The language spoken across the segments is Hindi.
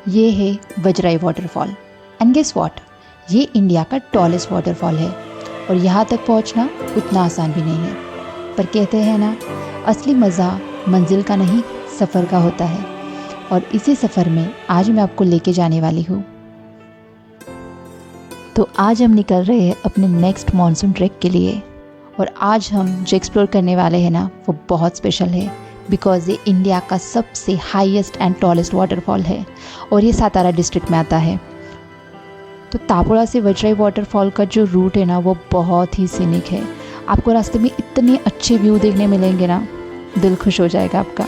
ये है Vajrai waterfall and guess what, ये इंडिया का टॉलेस्ट वाटरफॉल है और यहाँ तक पहुँचना उतना आसान भी नहीं है। पर कहते हैं ना, असली मज़ा मंजिल का नहीं सफ़र का होता है। और इसी सफ़र में आज मैं आपको लेके जाने वाली हूँ। तो आज हम निकल रहे हैं अपने नेक्स्ट मॉनसून ट्रैक के लिए। और आज हम जो एक्सप्लोर करने वाले हैं ना, वो बहुत स्पेशल है बिकॉज़ ये इंडिया का सबसे हाईएस्ट एंड टॉलेस्ट वाटरफॉल है और ये सातारा डिस्ट्रिक्ट में आता है। तो तापोड़ा से वजराई वाटरफॉल का जो रूट है ना, वो बहुत ही सीनिक है। आपको रास्ते में इतने अच्छे व्यू देखने मिलेंगे ना, दिल खुश हो जाएगा आपका।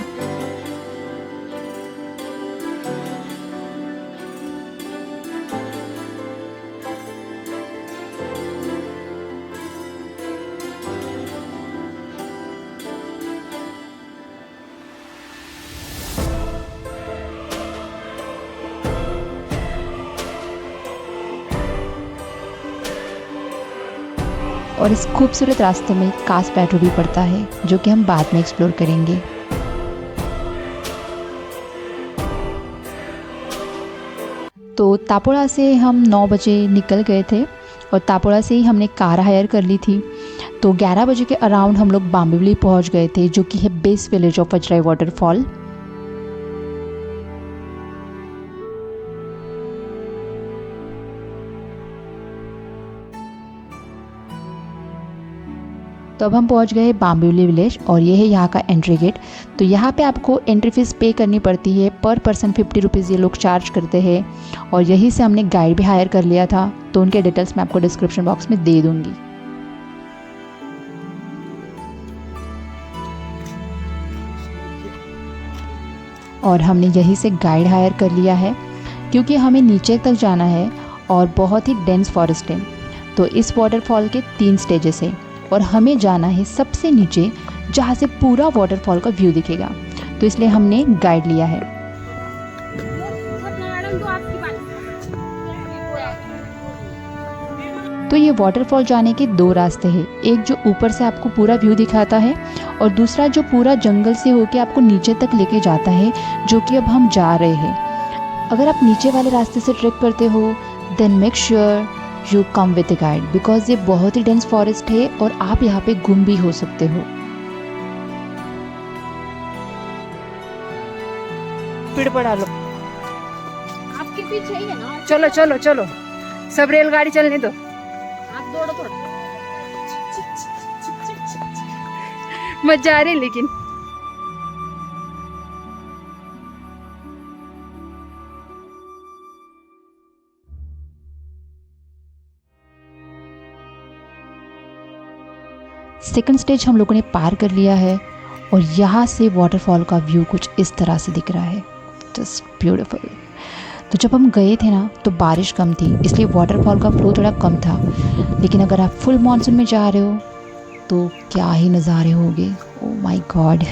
और इस खूबसूरत रास्ते में कास प्लेटो भी पड़ता है, जो कि हम बाद में एक्सप्लोर करेंगे। तो तापोड़ा से हम 9 बजे निकल गए थे और तापोड़ा से ही हमने कार हायर कर ली थी। तो 11 बजे के अराउंड हम लोग बाम्बिवली पहुंच गए थे, जो कि है base village of Vajrai waterfall. तो अब हम पहुंच गए बाम्बिवली विलेज और ये है यहाँ का एंट्री गेट। तो यहाँ पे आपको एंट्री फीस पे करनी पड़ती है, पर पर्सन 50 रुपीज़ ये लोग चार्ज करते हैं। और यहीं से हमने गाइड भी हायर कर लिया था, तो उनके डिटेल्स मैं आपको डिस्क्रिप्शन बॉक्स में दे दूँगी। और हमने यहीं से गाइड हायर कर लिया है क्योंकि हमें नीचे तक जाना है और बहुत ही डेंस फॉरेस्ट है। तो इस वाटरफॉल के 3 स्टेजेस हैं और हमें जाना है सबसे नीचे, जहाँ से पूरा वाटरफॉल का व्यू दिखेगा। तो इसलिए हमने गाइड लिया है। तो ये वाटरफॉल जाने के 2 रास्ते हैं, एक जो ऊपर से आपको पूरा व्यू दिखाता है और दूसरा जो पूरा जंगल से होके आपको नीचे तक लेके जाता है, जो कि अब हम जा रहे हैं। अगर आप नीचे वाले रास्ते से ट्रेक करते हो then make sure you come with a guide because ये बहुत ही डेंस फॉरेस्ट है और आप यहाँ पे गुम भी हो सकते हो। स्पीड बढ़ा लो, आपके पीछे ही है ना। चलो चलो चलो, सब रेलगाड़ी चलने दो। आप दौड़ो थोड़ा। मजा आ रही लेकिन। सेकंड स्टेज हम लोगों ने पार कर लिया है और यहाँ से वाटरफॉल का व्यू कुछ इस तरह से दिख रहा है, जस्ट ब्यूटीफुल। तो जब हम गए थे ना, तो बारिश कम थी, इसलिए वाटरफॉल का फ्लो थोड़ा कम था। लेकिन अगर आप फुल मानसून में जा रहे हो तो क्या ही नज़ारे होंगे, ओह माय गॉड।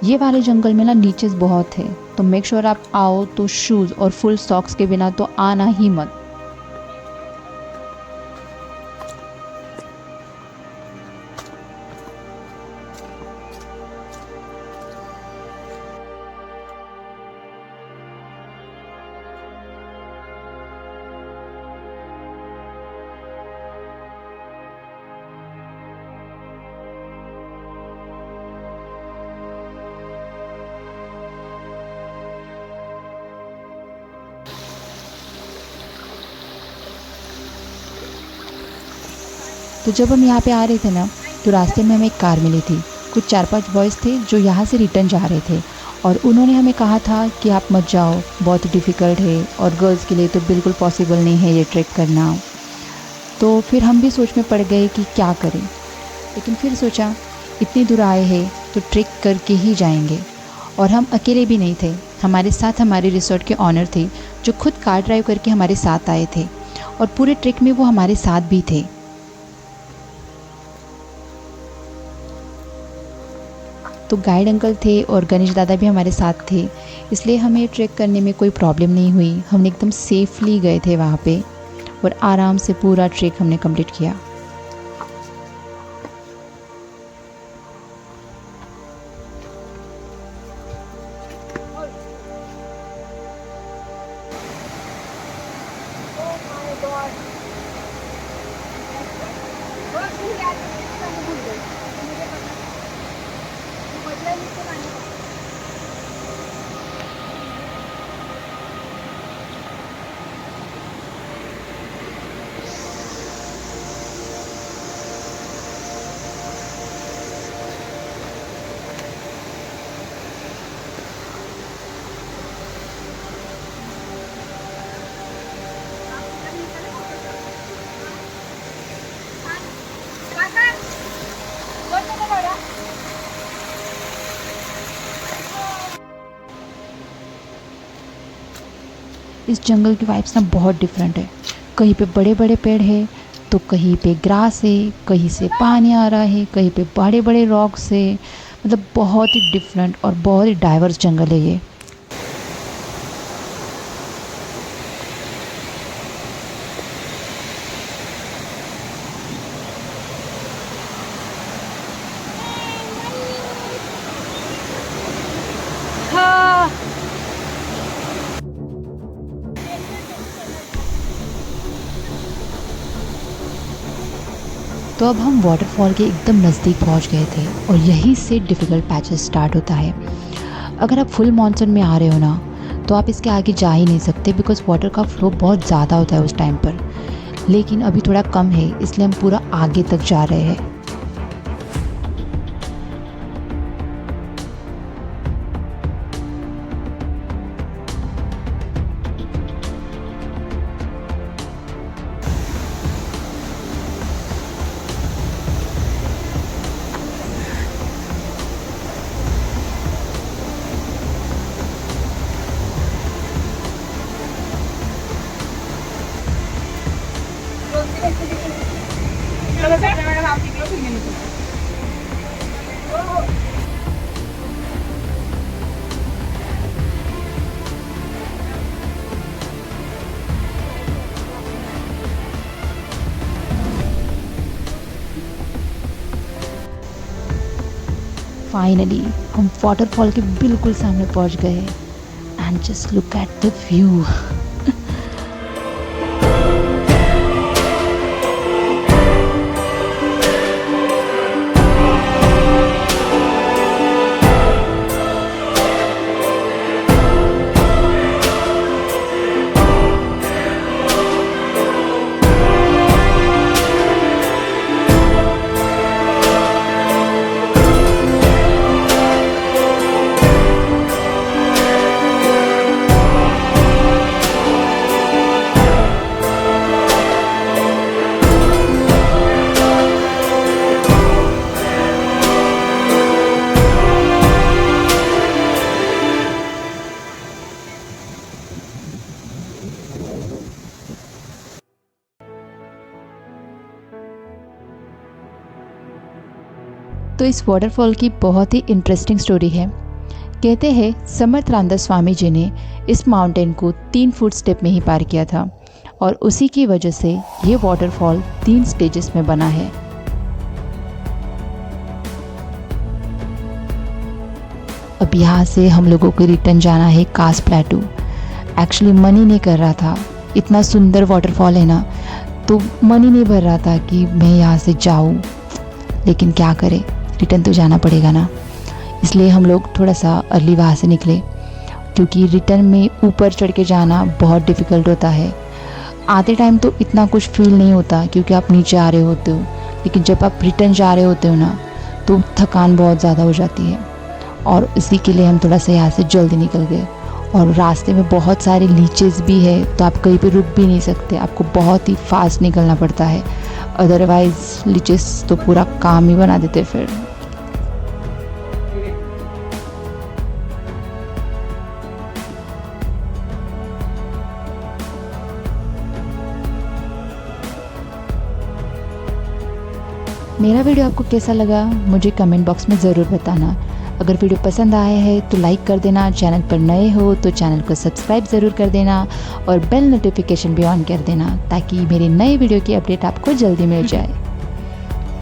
ये वाले जंगल में ना नीचेस बहुत है, तो मेक श्योर आप आओ तो शूज़ और फुल सॉक्स के बिना तो आना ही मत। तो जब हम यहाँ पे आ रहे थे ना, तो रास्ते में हमें एक कार मिली थी। कुछ 4-5 बॉयज़ थे जो यहाँ से रिटर्न जा रहे थे और उन्होंने हमें कहा था कि आप मत जाओ, बहुत डिफ़िकल्ट है और गर्ल्स के लिए तो बिल्कुल पॉसिबल नहीं है ये ट्रैक करना। तो फिर हम भी सोच में पड़ गए कि क्या करें, लेकिन फिर सोचा इतनी दूर आए हैं तो ट्रैक करके ही जाएंगे। और हम अकेले भी नहीं थे, हमारे साथ हमारे रिसोर्ट के ऑनर थे जो खुद कार ड्राइव करके हमारे साथ आए थे और पूरे ट्रैक में वो हमारे साथ भी थे। तो गाइड अंकल थे और गणेश दादा भी हमारे साथ थे, इसलिए हमें ट्रैक करने में कोई प्रॉब्लम नहीं हुई। हमने एकदम सेफली गए थे वहाँ पे और आराम से पूरा ट्रैक हमने कंप्लीट किया। इस जंगल की वाइब्स ना बहुत डिफरेंट है। कहीं पे बड़े बड़े पेड़ है तो कहीं पे ग्रास है, कहीं से पानी आ रहा है, कहीं पे बड़े बड़े रॉक्स है। मतलब बहुत ही डिफरेंट और बहुत ही डाइवर्स जंगल है ये। हाँ। तो अब हम वाटरफॉल के एकदम नज़दीक पहुंच गए थे और यहीं से डिफ़िकल्ट पैचेस स्टार्ट होता है। अगर आप फुल मानसून में आ रहे हो ना तो आप इसके आगे जा ही नहीं सकते, बिकॉज़ वाटर का फ्लो बहुत ज़्यादा होता है उस टाइम पर। लेकिन अभी थोड़ा कम है, इसलिए हम पूरा आगे तक जा रहे हैं। फाइनली हम वाटरफॉल के बिल्कुल सामने पहुंच गए and just look at the view. तो इस वाटरफॉल की बहुत ही इंटरेस्टिंग स्टोरी है। कहते हैं समर्थ रामदास स्वामी जी ने इस माउंटेन को 3 फुट स्टेप में ही पार किया था और उसी की वजह से ये वाटरफॉल 3 स्टेजेस में बना है। अब यहाँ से हम लोगों को रिटर्न जाना है कास प्लेटू। एक्चुअली मन ही नहीं कर रहा था, इतना सुंदर वाटरफॉल है ना, तो मन ही नहीं भर रहा था कि मैं यहाँ से जाऊँ, लेकिन क्या करें, रिटर्न तो जाना पड़ेगा ना। इसलिए हम लोग थोड़ा सा अर्ली वहाँ से निकले, क्योंकि रिटर्न में ऊपर चढ़ के जाना बहुत डिफ़िकल्ट होता है। आते टाइम तो इतना कुछ फील नहीं होता क्योंकि आप नीचे आ रहे होते हो, लेकिन जब आप रिटर्न जा रहे होते हो ना तो थकान बहुत ज़्यादा हो जाती है। और इसी के लिए हम थोड़ा सा यहाँ से जल्दी निकल गए। और रास्ते में बहुत सारे लीचेस भी है, तो आप कहीं पे रुक भी नहीं सकते, आपको बहुत ही फास्ट निकलना पड़ता है, अदरवाइज़ लीचेस तो पूरा काम ही बना देते फिर। मेरा वीडियो आपको कैसा लगा मुझे कमेंट बॉक्स में ज़रूर बताना। अगर वीडियो पसंद आया है तो लाइक कर देना, चैनल पर नए हो तो चैनल को सब्सक्राइब ज़रूर कर देना और बेल नोटिफिकेशन भी ऑन कर देना, ताकि मेरे नए वीडियो की अपडेट आपको जल्दी मिल जाए।